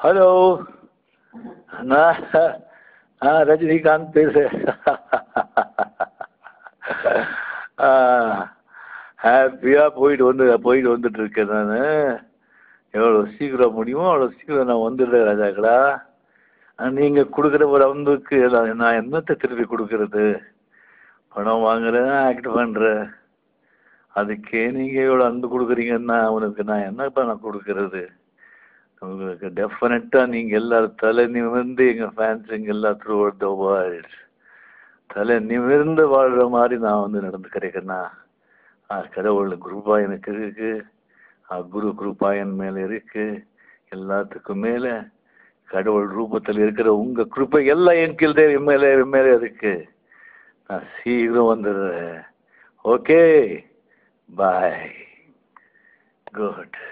Hello. நான் ரஜினிகாந்த் பேசுகிறேன். ஹாப்பியாக போயிட்டு வந்துட்டு இருக்கேன். நான் எவ்வளோ சீக்கிரம் முடியுமோ அவ்வளோ சீக்கிரம் நான் வந்துடுறேன் ராஜாக்கடா. நீங்கள் கொடுக்குற ஒரு அன்புக்கு நான் என்னத்தை திருப்பி கொடுக்கறது? பணம் வாங்குறேன், ஆக்ட் பண்ணுறேன், அதுக்கே நீங்கள் எவ்வளோ அன்பு கொடுக்குறீங்கன்னா உனக்கு நான் என்னப்பா நான் கொடுக்கறது? உங்களுக்கு டெஃபினட்டாக நீங்கள் எல்லாரும் தலை நிமிர்ந்து எங்கள் ஃபேன்ஸுங்க எல்லாம் த்ரூ அவுட் த வேர்ல்ட் தலை நிமிர்ந்து வாழ்கிற மாதிரி நான் நடந்துக்கிறேன்னா கடவுள் குருபா எனக்கு இருக்கு, குரு குருபா என் மேலே இருக்கு. எல்லாத்துக்கும் மேலே கடவுள் ரூபத்தில் இருக்கிற உங்கள் கிருப்பை எல்லாம் என் கீழே மேலே இருக்கு. நான் சீக்கிரம் வந்துடுறேன். ஓகே, பாய், குட்.